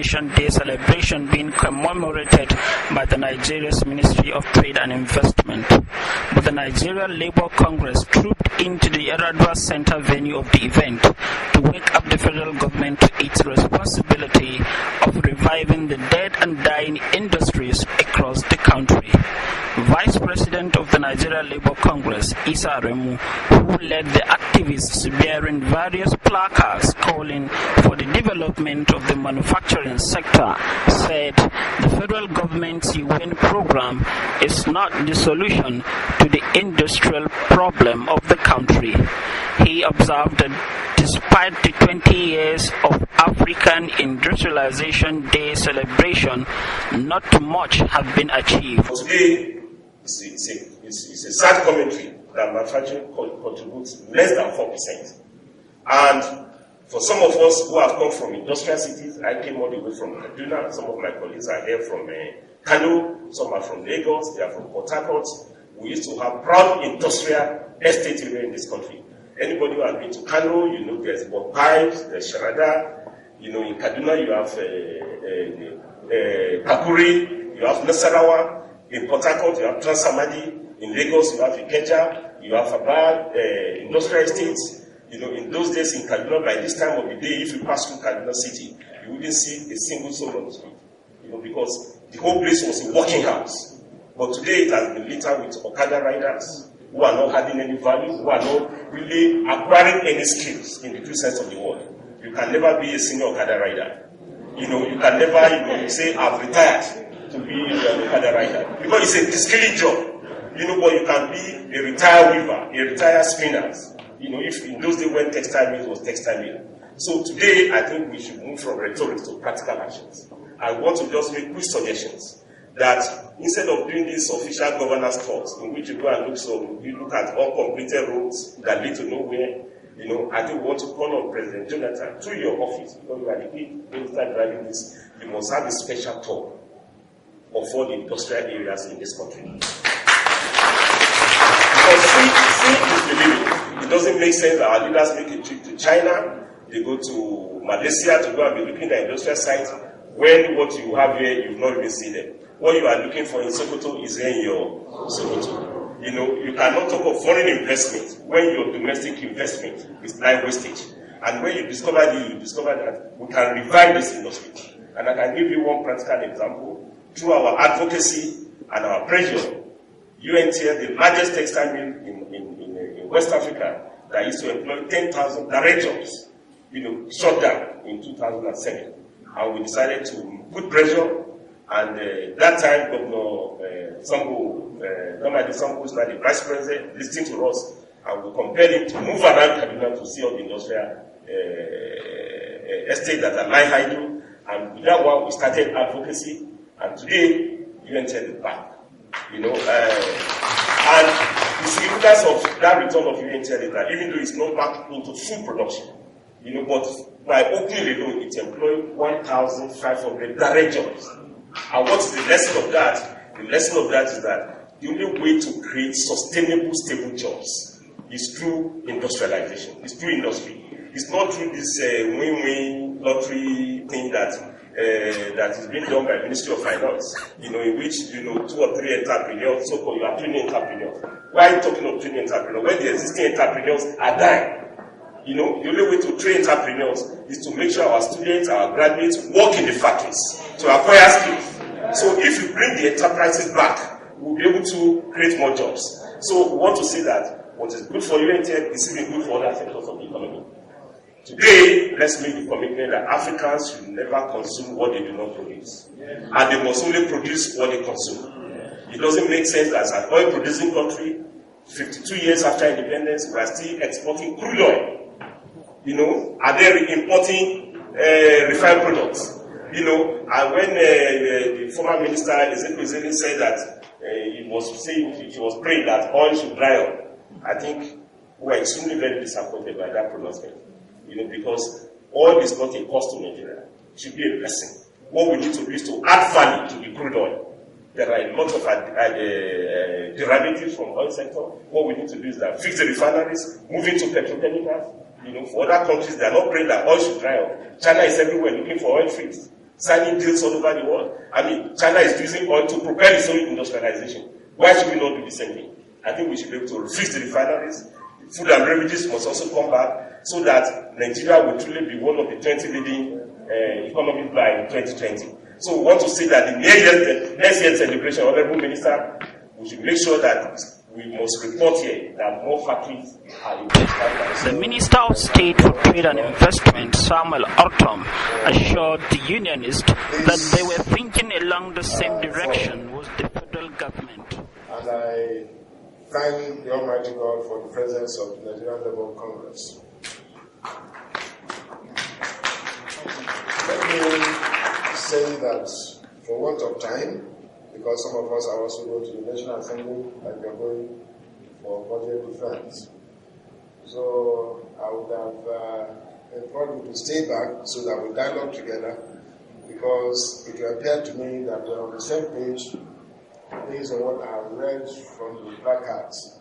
Industrialization Day celebration being commemorated by the Nigeria's Ministry of Trade and Investment. But the Nigeria Labour Congress trooped into the Yar'adua Center venue of the event to wake up the federal government to its responsibility of reviving the dead and dying industries across the country. Vice President of the Nigeria Labour Congress, Issa Aremu, who led the activists bearing various placards calling for the development of the manufacturing sector, said the federal government's UN program is not the solution to the industrial problem of the country. He observed that despite the 20 years of African Industrialization Day celebration, not much have been achieved. Today, it's a sad commentary that manufacturing contributes less than 4%. And for some of us who have come from industrial cities, I came all the way from Kaduna, some of my colleagues are here from Kano, some are from Lagos, they are from Port Harcourt. We used to have proud industrial estate area in this country. Anybody who has been to Kano, you know there's Bob Pipes, there's Sharada, you know in Kaduna you have Kakuri, you have Nasarawa, in Port Harcourt you have Transamadi, in Lagos you have Ikeja, you have Abad, industrial estates. You know, in those days in Kaduna, by this time of the day, if you pass through Kaduna City, you wouldn't see a single soul on the street. You know, because the whole place was a working house. But today it has been littered with Okada riders who are not adding any value, who are not really acquiring any skills in the true sense of the word. You can never be a senior Okada rider. You know, you can never, say, I've retired to be an Okada rider. Because it's a skilled job. You know, but you can be a retired weaver, a retired spinner. You know, if in those days when textile mills was textile mill. So today, I think we should move from rhetoric to practical actions. I want to just make quick suggestions that instead of doing these official governance talks in which you go and you look at uncompleted roads that lead to nowhere, you know, I think we want to call on President Jonathan through your office, because you are the key minister driving this. You must have a special tour of all the industrial areas in this country. Because see is believing. It doesn't make sense that our leaders make a trip to China, they go to Malaysia to go and be looking at industrial sites, when what you have here, you've not even seen them. What you are looking for in Sokoto is here in your Sokoto. You know, you cannot talk of foreign investment when your domestic investment is time wastage. And when you discover that we can revive this industry. And I can give you one practical example. Through our advocacy and our pressure, UNTL, the largest textile mill in West Africa, that used to employ 10,000 direct jobs, you know, shut down in 2007. And we decided to put pressure, and that time Governor Namadi Sambu was the vice president, listening to us, and we compelled him to move around Kaduna to see all the industrial estates that are lying idle. And with that one, we started advocacy, and today, UNTL is back. You know, and the significance of that return of UNTL is that even though it's not back into full production, you know, but by opening alone, it employed 1,500 direct jobs. And what is the lesson of that? The lesson of that is that the only way to create sustainable, stable jobs is through industrialization. It's through industry. It's not through this win-win lottery thing that is being done by the Ministry of Finance, you know, in which, you know, 2 or 3 entrepreneurs, so-called, you are training entrepreneurs. Why are you talking of training entrepreneurs? When the existing entrepreneurs are dying, you know, the only way to train entrepreneurs is to make sure our students, our graduates work in the factories to acquire skills. So if you bring the enterprises back, we'll be able to create more jobs. So we want to say that what is good for UNTL is even good for other sectors of the economy. Today, let's make the commitment that Africans should never consume what they do not produce. And they must only produce what they consume. It doesn't make sense as an oil-producing country, 52 years after independence, we are still exporting crude oil. You know, are they importing refined products? You know, and when the former minister Ezekwesili said that he was praying that oil should dry up, I think we were extremely very disappointed by that pronouncement. You know, because oil is not a cost to Nigeria. It should be a blessing. What we need to do is to add value to the crude oil. There are a lot of derivatives from oil sector. What we need to do is that fix the refineries, move into petrochemicals. You know, for other countries, they are not praying that oil should dry up. China is everywhere looking for oil fields. signing deals all over the world. I mean, China is using oil to propel its own industrialization. Why should we not do the same thing? I think we should be able to fix the refineries. Food and beverages must also come back so that Nigeria will truly be one of the 20 leading economies by 2020. So we want to say that the next year's celebration, Honorable Minister, we should make sure that we must report here that more factories are in the Minister of State for Trade and Investment, Samuel Ortom, assured the Unionists that they were thinking along the same direction with the federal government. And I thank the Almighty God for the presence of the Nigerian Labour Congress. Let me say that for want of time, because some of us are also going to the National Assembly and we are going for budget defense. So I would have encouraged you to stay back so that we dialogue together, because it will appear to me that we're on the same page based on what I have read from the placards.